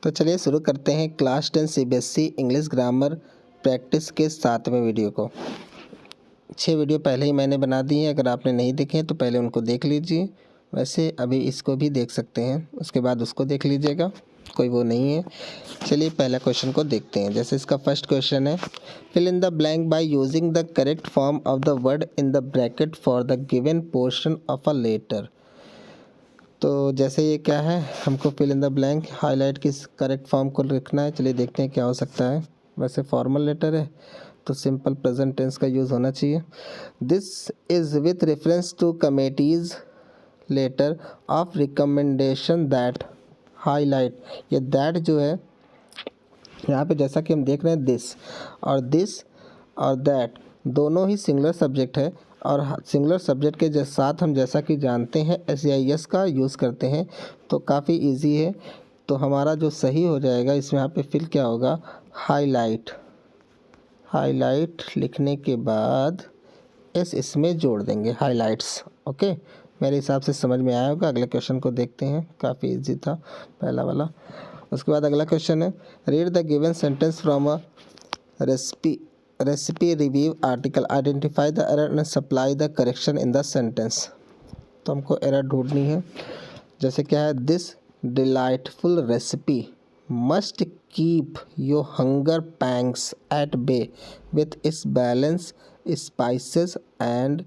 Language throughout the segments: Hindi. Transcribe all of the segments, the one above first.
तो चलिए शुरू करते हैं class 10 CBSE English grammar practice के 7वें वीडियो को। 6 वीडियो पहले ही मैंने बना दिए हैं, अगर आपने नहीं देखे तो पहले उनको देख लीजिए। वैसे अभी इसको भी देख सकते हैं, उसके बाद उसको देख लीजिएगा, कोई वो नहीं है। चलिए पहला क्वेश्चन को देखते हैं। जैसे इसका फर्स्ट क्वेश्चन है, fill in the blank by using the correct form of the word in the bracket for the given portion of a letter. तो जैसे ये क्या है, हमको fill in the blank highlight की करेक्ट फॉर्म को लिखना है। चलिए देखते हैं क्या हो सकता है। वैसे फॉर्मल लेटर है तो सिंपल प्रेजेंट टेंस का यूज़ होना चाहिए। This is with reference to committees letter of recommendation that highlight. ये दैट जो है यहाँ पे जैसा कि हम देख रहे हैं, दिस और दैट दोनों ही सिंगुलर सब्जेक्ट है, और सिंगुलर सब्जेक्ट के साथ हम जैसा कि जानते हैं SEIS का यूज़ करते हैं, तो काफ़ी इजी है। तो हमारा जो सही हो जाएगा इसमें यहाँ पे फिल क्या होगा, हाईलाइट। हाईलाइट लिखने के बाद एस इसमें जोड़ देंगे, हाईलाइट्स। ओके, मेरे हिसाब से समझ में आया होगा। अगले क्वेश्चन को देखते हैं, काफ़ी इजी था पहला वाला। उसके बाद अगला क्वेश्चन है, read the given sentence from a recipe review article, identify the error and supply the correction in the sentence. तो हमको एरर ढूंढनी है। जैसे क्या है, this delightful recipe must keep your hunger pangs at bay with its balance spices and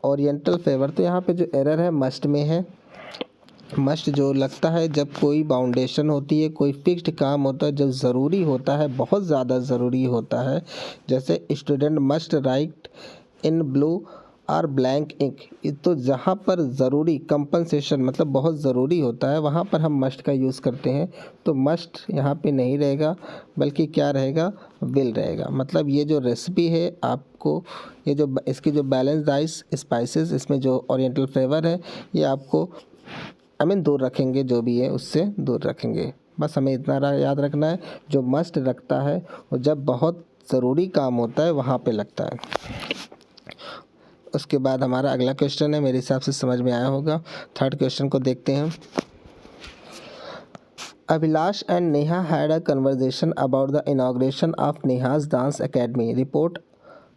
oriental flavour. तो यहाँ पे जो एरर है मस्ट में है। मस्ट जो लगता है जब कोई बाउंडेशन होती है, कोई फिक्स्ड काम होता है, जब ज़रूरी होता है, बहुत ज़्यादा ज़रूरी होता है। जैसे student must write in blue और ब्लैंक इंक। तो जहाँ पर ज़रूरी कंपनसेशन मतलब बहुत ज़रूरी होता है, वहाँ पर हम मस्ट का यूज़ करते हैं। तो मस्ट यहाँ पे नहीं रहेगा, बल्कि क्या रहेगा, विल रहेगा। मतलब ये जो रेसिपी है आपको, ये जो इसकी जो बैलेंस राइस स्पाइसेस, इसमें जो ओरिएंटल फ्लेवर है, ये आपको दूर रखेंगे, जो भी है उससे दूर रखेंगे। बस हमें इतना याद रखना है, जो मस्ट रखता है और जब बहुत ज़रूरी काम होता है वहाँ पे लगता है। उसके बाद हमारा अगला क्वेश्चन है, मेरे हिसाब से समझ में आया होगा। थर्ड क्वेश्चन को देखते हैं। Abhilash and Neha had a conversation about the inauguration of Neha's dance academy, report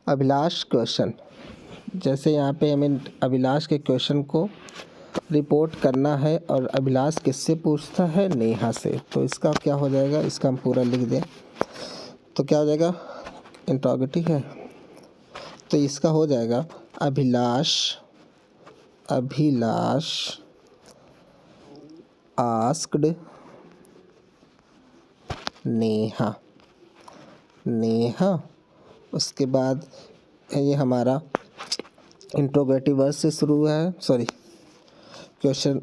Abhilash question. जैसे यहाँ पे हमें अभिलाष के क्वेश्चन को रिपोर्ट करना है, और अभिलाष किससे पूछता है, नेहा से। तो इसका क्या हो जाएगा, इसका हम पूरा लिख दें तो क्या हो जाएगा, इंट्रोगेटिव है। तो इसका हो जाएगा अभिलाष आस्क्ड नेहा। उसके बाद ये हमारा इंट्रोगेटिव वर्ड से शुरू हुआ है, सॉरी क्वेश्चन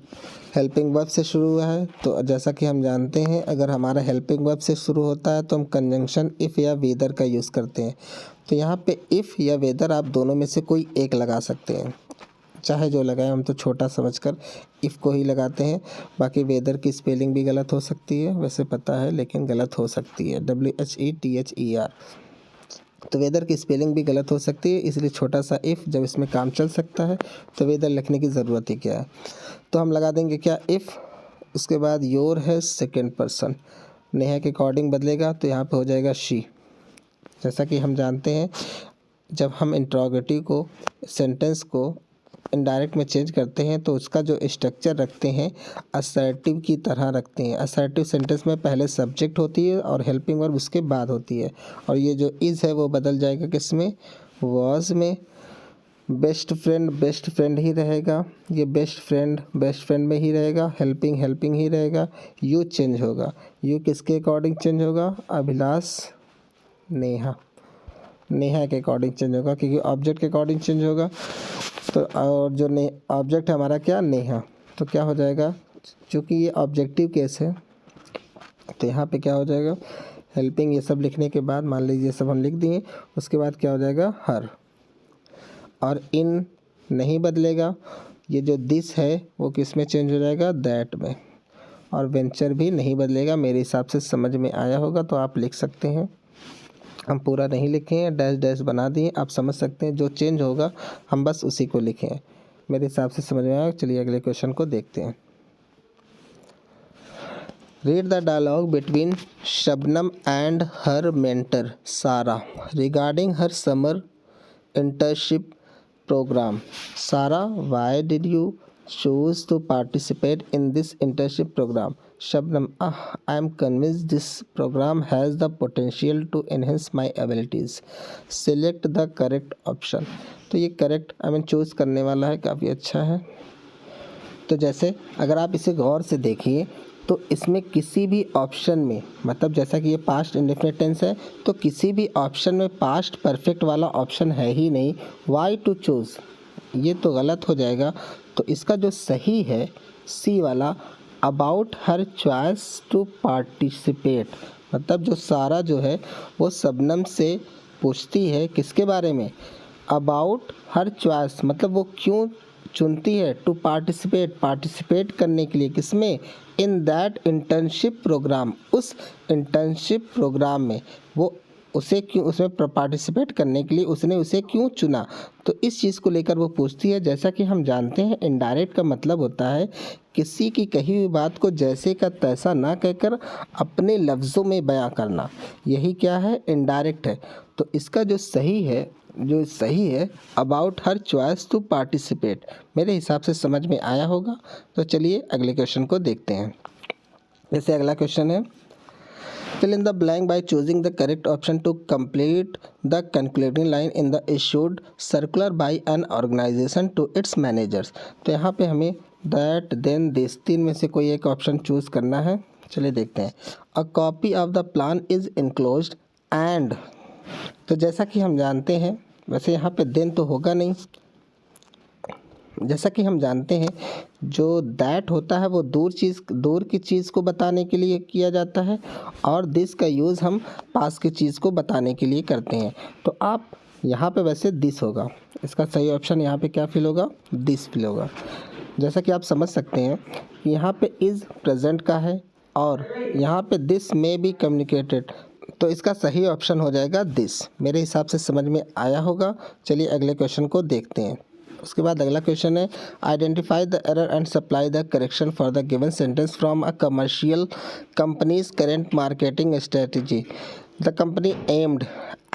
हेल्पिंग वर्ब से शुरू हुआ है। तो जैसा कि हम जानते हैं, अगर हमारा हेल्पिंग वर्ब से शुरू होता है तो हम कंजंक्शन इफ़ या वेदर का यूज़ करते हैं। तो यहाँ पे इफ़ या वेदर आप दोनों में से कोई एक लगा सकते हैं, चाहे जो लगाएं। हम तो छोटा समझकर इफ़ को ही लगाते हैं। बाकी वेदर की स्पेलिंग भी गलत हो सकती है, वैसे पता है, लेकिन गलत हो सकती है, WHETHER। तो वेदर की स्पेलिंग भी गलत हो सकती है, इसलिए छोटा सा इफ़, जब इसमें काम चल सकता है तो वेदर लिखने की ज़रूरत ही क्या है। तो हम लगा देंगे क्या, इफ़। उसके बाद योर है सेकंड पर्सन, नेहा के अकॉर्डिंग बदलेगा तो यहाँ पे हो जाएगा शी। जैसा कि हम जानते हैं, जब हम इंट्रोगेटिव को, सेंटेंस को इनडायरेक्ट में चेंज करते हैं तो उसका जो स्ट्रक्चर रखते हैं असर्टिव की तरह रखते हैं। असर्टिव सेंटेंस में पहले सब्जेक्ट होती है और हेल्पिंग वर्ब उसके बाद होती है, और ये जो इज़ है वो बदल जाएगा किसमें, वॉज में। बेस्ट फ्रेंड ही रहेगा, ये बेस्ट फ्रेंड में ही रहेगा। हेल्पिंग ही रहेगा। यू चेंज होगा, यू किसके अकॉर्डिंग चेंज होगा, अभिलाष नेहा के अकॉर्डिंग चेंज होगा, क्योंकि ऑब्जेक्ट के अकॉर्डिंग चेंज होगा। तो और जो ऑब्जेक्ट है हमारा क्या, नेहा। तो क्या हो जाएगा, चूँकि ये ऑब्जेक्टिव केस है तो यहाँ पे क्या हो जाएगा, हेल्पिंग। ये सब लिखने के बाद मान लीजिए सब हम लिख दिए, उसके बाद क्या हो जाएगा, हर। और इन नहीं बदलेगा, ये जो दिस है वो किस में चेंज हो जाएगा, दैट में। और वेंचर भी नहीं बदलेगा। मेरे हिसाब से समझ में आया होगा, तो आप लिख सकते हैं। हम पूरा नहीं लिखे हैं, डैश बना दिए, आप समझ सकते हैं। जो चेंज होगा हम बस उसी को लिखें। मेरे हिसाब से समझ में आया। चलिए अगले क्वेश्चन को देखते हैं। Read the dialogue between Shabnam and her mentor Sarah regarding her summer internship program. Sarah, why did you choose to participate in this internship program? Shabnam, I am convinced this program has the potential to enhance my abilities. Select the correct option. तो ये करेक्ट चूज़ करने वाला है, काफ़ी अच्छा है। तो जैसे अगर आप इसे गौर से देखिए तो इसमें किसी भी ऑप्शन में, मतलब जैसा कि ये पास्ट इंडेफिनिट टेंस है, तो किसी भी ऑप्शन में पास्ट परफेक्ट वाला ऑप्शन है ही नहीं। वाई टू चूज़, ये तो गलत हो जाएगा। तो इसका जो सही है सी वाला, about her choice to participate, मतलब जो सारा जो है वो शबनम से पूछती है किसके बारे में, अबाउट हर चॉइस, मतलब वो क्यों चुनती है टू पार्टिसिपेट करने के लिए, किसमें, इन दैट इंटर्नशिप प्रोग्राम, उस इंटर्नशिप प्रोग्राम में वो उसे क्यों, उसमें पार्टिसिपेट करने के लिए उसने उसे क्यों चुना। तो इस चीज़ को लेकर वो पूछती है। जैसा कि हम जानते हैं इनडायरेक्ट का मतलब होता है किसी की कही हुई बात को जैसे का तैसा ना कहकर अपने लफ्ज़ों में बयां करना, यही क्या है, इनडायरेक्ट है। तो इसका जो सही है about her choice to participate, मेरे हिसाब से समझ में आया होगा। तो चलिए अगले क्वेश्चन को देखते हैं। जैसे अगला क्वेश्चन है, fill in the blank by choosing the correct option to complete the concluding line in the issued circular by an organization to its managers। तो यहाँ पे हमें that then this तीन में से कोई एक ऑप्शन चूज़ करना है। चलिए देखते हैं। A copy of the plan is enclosed and, तो जैसा कि हम जानते हैं, वैसे यहाँ पे then तो होगा नहीं, जैसा कि हम जानते हैं जो दैट होता है वो दूर की चीज़ को बताने के लिए किया जाता है, और दिस का यूज़ हम पास की चीज़ को बताने के लिए करते हैं। तो आप यहाँ पे वैसे दिस होगा, इसका सही ऑप्शन यहाँ पे क्या फिल होगा, दिस फिल होगा। जैसा कि आप समझ सकते हैं कि यहाँ पे इज़ प्रेजेंट का है और यहाँ पे दिस में बी कम्युनिकेटेड, तो इसका सही ऑप्शन हो जाएगा दिस। मेरे हिसाब से समझ में आया होगा। चलिए अगले क्वेश्चन को देखते हैं। उसके बाद अगला क्वेश्चन है, identify the error and supply the correction for the given sentence from a commercial companies current marketing strategy. The company aimed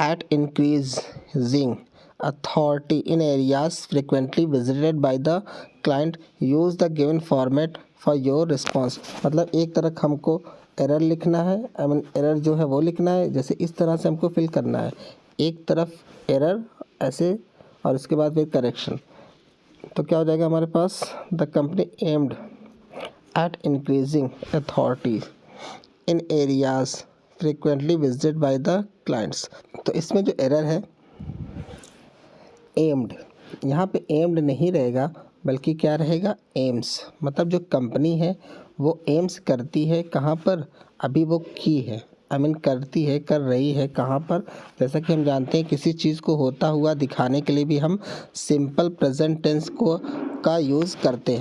at increasing authority in areas frequently visited by the client, use the given format for your response. मतलब एक तरफ हमको एरर लिखना है, एरर जो है वो लिखना है, जैसे इस तरह से हमको फिल करना है, एक तरफ एरर ऐसे और इसके बाद फिर करेक्शन। तो क्या हो जाएगा हमारे पास, the company aimed at increasing authority in areas frequently visited by the clients. तो इसमें जो एरर है एम्ड, यहाँ पे एम्ड नहीं रहेगा बल्कि क्या रहेगा, एम्स। मतलब जो कंपनी है वो एम्स करती है कहाँ पर, अभी वो की है, करती है, कर रही है कहाँ पर। जैसा कि हम जानते हैं किसी चीज़ को होता हुआ दिखाने के लिए भी हम सिंपल प्रेजेंट टेंस का यूज़ करते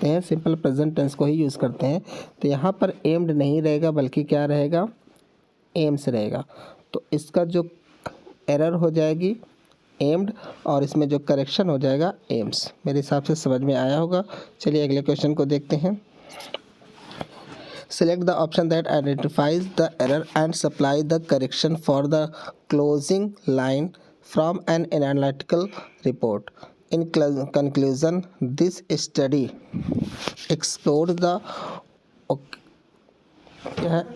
हैं, सिंपल प्रेजेंट टेंस को ही यूज़ करते हैं। तो यहाँ पर एम्ड नहीं रहेगा बल्कि क्या रहेगा, एम्स रहेगा। तो इसका जो एरर हो जाएगी एम्ड और इसमें जो करेक्शन हो जाएगा एम्स। मेरे हिसाब से समझ में आया होगा। चलिए अगले क्वेश्चन को देखते हैं। Select the option that identifies the error and supply the correction for the closing line from an analytical report. In conclusion, this study explored the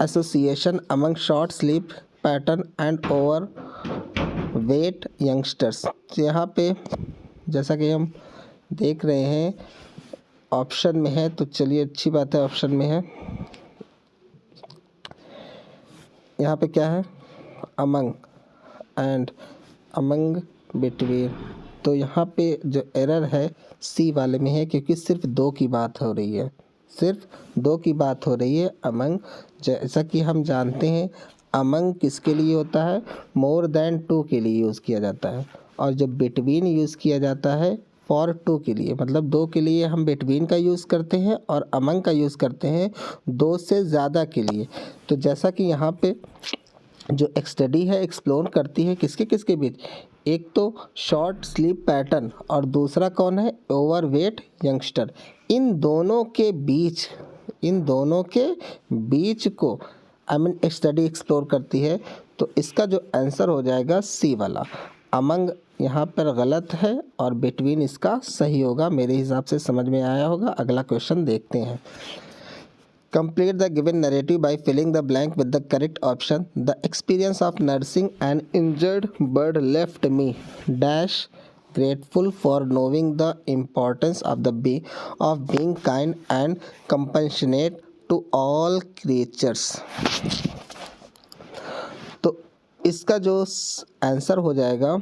association among short sleep pattern and overweight youngsters। तो यहाँ पे जैसा कि हम देख रहे हैं ऑप्शन में है, तो चलिए अच्छी बात है, ऑप्शन में है। यहाँ पे क्या है, अमंग एंड अमंग बिटवीन। तो यहाँ पे जो एरर है सी वाले में है, क्योंकि सिर्फ दो की बात हो रही है, अमंग। जैसा कि हम जानते हैं अमंग किसके लिए होता है, मोर देन टू के लिए यूज़ किया जाता है, और जब बिटवीन यूज़ किया जाता है फॉर टू के लिए, मतलब दो के लिए हम बिटवीन का यूज़ करते हैं और अमंग का यूज़ करते हैं दो से ज़्यादा के लिए। तो जैसा कि यहाँ पे जो स्टडी है एक्सप्लोर करती है किसके बीच, एक तो शॉर्ट स्लीप पैटर्न और दूसरा कौन है, ओवरवेट यंगस्टर। इन दोनों के बीच इन दोनों के बीच को स्टडी एक्सप्लोर करती है। तो इसका जो आंसर हो जाएगा सी वाला। अमंग यहाँ पर गलत है और बिटवीन इसका सही होगा। मेरे हिसाब से समझ में आया होगा। अगला क्वेश्चन देखते हैं। Complete the given narrative by filling the blank with the correct option. The experience of nursing an injured bird left me dash grateful for knowing the importance of the bee of being kind and compassionate to all creatures. तो इसका जो आंसर हो जाएगा,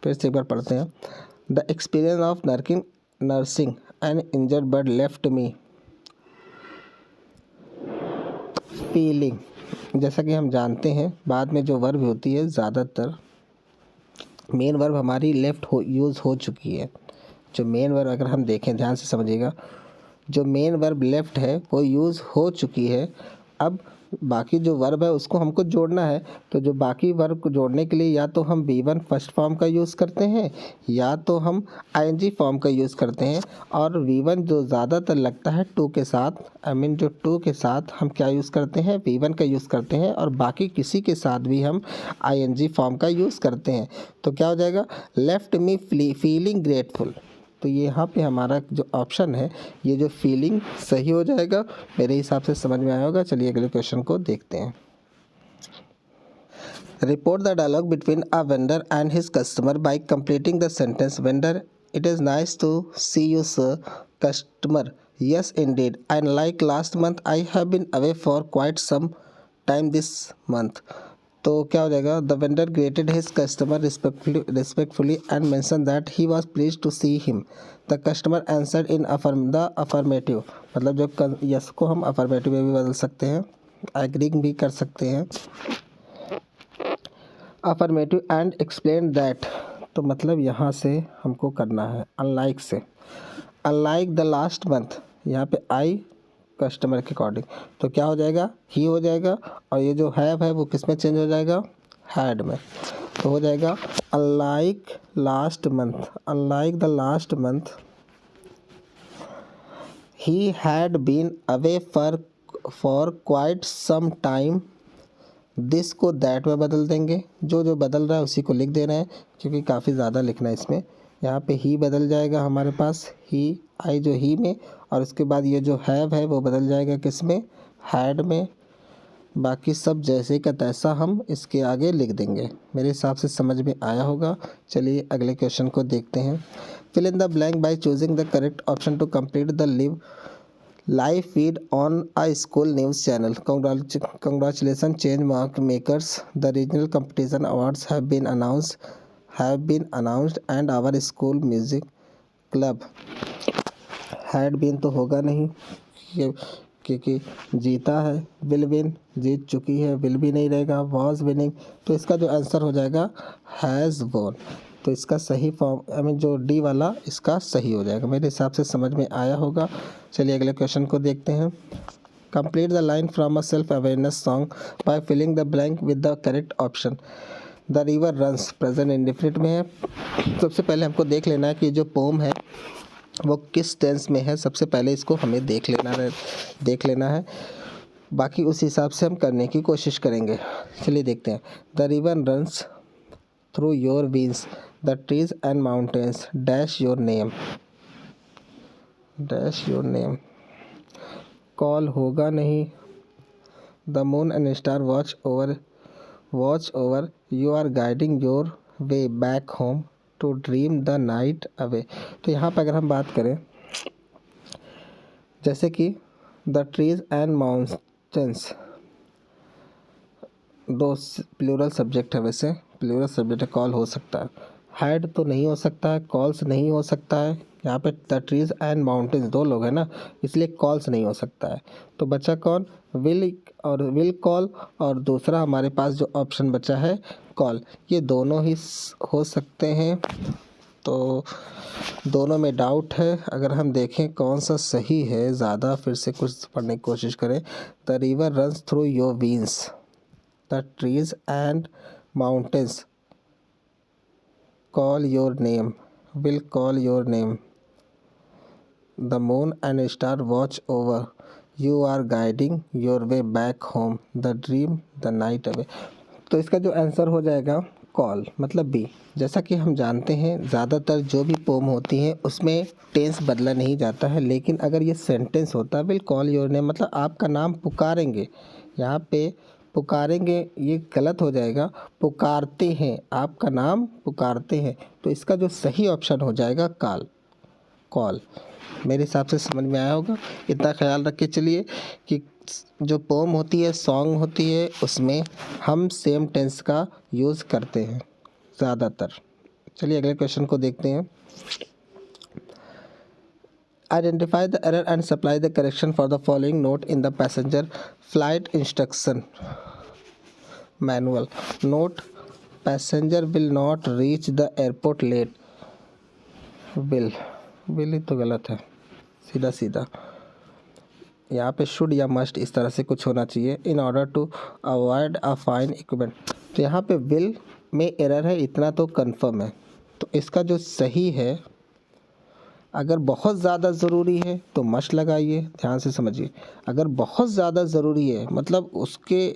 फिर से एक बार पढ़ते हैं। The experience of nursing N injured bird left me feeling. जैसा कि हम जानते हैं बाद में जो वर्ब होती है ज़्यादातर मेन वर्ब हमारी यूज़ हो चुकी है। जो मेन वर्ब अगर हम देखें ध्यान से समझिएगा, जो मेन वर्ब लेफ्ट है वो यूज़ हो चुकी है। अब बाकी जो वर्ब है उसको हमको जोड़ना है। तो जो बाकी वर्ब को जोड़ने के लिए या तो हम V1 फर्स्ट फॉर्म का यूज़ करते हैं या तो हम ING फॉर्म का यूज़ करते हैं। और V1 जो ज़्यादातर लगता है टू के साथ, जो टू के साथ हम क्या यूज़ करते हैं, V1 का यूज़ करते हैं। और बाकी किसी के साथ भी हम ING फॉर्म का यूज़ करते हैं। तो क्या हो जाएगा, लेफ्ट मी फीलिंग ग्रेटफुल। तो यहाँ पे हमारा जो ऑप्शन है ये जो फीलिंग सही हो जाएगा। मेरे हिसाब से समझ में आया होगा। चलिए अगले क्वेश्चन को देखते हैं। Report the dialogue between a vendor and his customer by completing the sentence. Vendor, it is nice to see you sir. Customer, yes indeed, and like last month I have been away for quite some time this month. तो क्या हो जाएगा, the vendor greeted his customer respectfully and mention that he was pleased to see him. The customer answered in affirmative. मतलब जो यस को हम अफर्मेटिव में भी बदल सकते हैं, एग्रीइंग भी कर सकते हैं। अफर्मेटिव एंड एक्सप्लेन दैट, तो मतलब यहाँ से हमको करना है अनलाइक से। अनलाइक द लास्ट मंथ, यहाँ पे आई कस्टमर के अकॉर्डिंग, तो क्या हो जाएगा, ही हो जाएगा। और ये जो हैव है वो किस में चेंज हो जाएगा, हैड में। तो हो जाएगा unlike last month, unlike the last month he had been away for quite some time. This को दैट में बदल देंगे। जो जो बदल रहा है उसी को लिख देना है क्योंकि काफ़ी ज़्यादा लिखना है इसमें। यहाँ पे ही बदल जाएगा हमारे पास, ही आई जो ही में, और उसके बाद ये जो हैव है वो बदल जाएगा किस में, हैड में। बाकी सब जैसे का तैसा हम इसके आगे लिख देंगे। मेरे हिसाब से समझ में आया होगा। चलिए अगले क्वेश्चन को देखते हैं। Fill in the blank by choosing the correct option to complete the live feed on a school news channel. Congratulations change mark makers, the regional competition awards have been announced and our school music club had been तो होगा नहीं क्योंकि जीता है। will win जीत चुकी है, will भी नहीं रहेगा। was winning, तो इसका जो आंसर हो जाएगा has won। तो इसका सही फॉर्म जो डी वाला इसका सही हो जाएगा। मेरे हिसाब से समझ में आया होगा। चलिए अगले क्वेश्चन को देखते हैं। Complete the line from a self awareness song by filling the blank with the correct option. The river runs present indefinite में है। सबसे पहले हमको देख लेना है कि जो पोम है वो किस टेंस में है। सबसे पहले इसको हमें देख लेना है। बाकी उस हिसाब से हम करने की कोशिश करेंगे। चलिए देखते हैं। The river runs through your veins, the trees and mountains dash your name, dash your name. Call होगा नहीं। The moon and star watch over you are guiding your way back home to dream the night away. तो यहाँ पर अगर हम बात करें जैसे कि द ट्रीज एंड माउंटेन्स, दो प्लूरल सब्जेक्ट है, वैसे प्लूरल सब्जेक्ट है, कॉल हो सकता है। हैड तो नहीं हो सकता है, कॉल्स नहीं हो सकता है। यहाँ पे द ट्रीज एंड माउंटेन्स दो लोग हैं ना, इसलिए कॉल्स नहीं हो सकता है। तो बचा कौन, विल कॉल, और दूसरा हमारे पास जो ऑप्शन बचा है कॉल। ये दोनों ही हो सकते हैं। तो दोनों में डाउट है। अगर हम देखें कौन सा सही है, ज़्यादा फिर से कुछ पढ़ने की कोशिश करें। The river runs through your veins, the trees and mountains call your name, will call your name, the moon and star watch over you are guiding your way back home, the dream the night away. तो इसका जो आंसर हो जाएगा कॉल, मतलब बी। जैसा कि हम जानते हैं ज़्यादातर जो भी पोम होती हैं उसमें टेंस बदला नहीं जाता है, लेकिन अगर ये सेंटेंस होता विल कॉल योर नेम, मतलब आपका नाम पुकारेंगे। यहाँ पे पुकारेंगे ये गलत हो जाएगा, पुकारते हैं, आपका नाम पुकारते हैं। तो इसका जो सही ऑप्शन हो जाएगा कॉल। मेरे हिसाब से समझ में आया होगा। इतना ख्याल रख के चलिए कि जो पोम होती है, सॉन्ग होती है, उसमें हम सेम टेंस का यूज़ करते हैं ज़्यादातर। चलिए अगले क्वेश्चन को देखते हैं। Identify the error and supply the correction for the following note in the passenger flight instruction manual. Note, passenger will not reach the airport late. Will ही तो गलत है, सीधा सीधा। यहाँ पे शुड या मस्ट इस तरह से कुछ होना चाहिए। In order to avoid a fine equipment, तो यहाँ पे विल में एरर है, इतना तो कंफर्म है। तो इसका जो सही है, अगर बहुत ज़्यादा ज़रूरी है तो मस्ट लगाइए, ध्यान से समझिए। अगर बहुत ज़्यादा ज़रूरी है मतलब उसके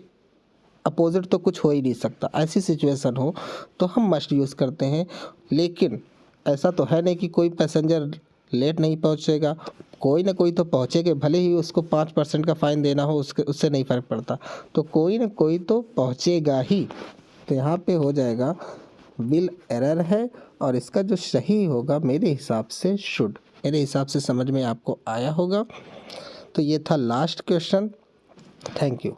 अपोजिट तो कुछ हो ही नहीं सकता, ऐसी सिचुएशन हो तो हम मस्ट यूज़ करते हैं। लेकिन ऐसा तो है नहीं कि कोई पैसेंजर लेट नहीं पहुंचेगा, कोई ना कोई तो पहुंचेगा, भले ही उसको 5% का फ़ाइन देना हो, उससे नहीं फ़र्क पड़ता, तो कोई ना कोई तो पहुंचेगा ही। तो यहाँ पे हो जाएगा विल एरर है, और इसका जो सही होगा मेरे हिसाब से शुड। मेरे हिसाब से समझ में आपको आया होगा। तो ये था लास्ट क्वेश्चन। Thank you.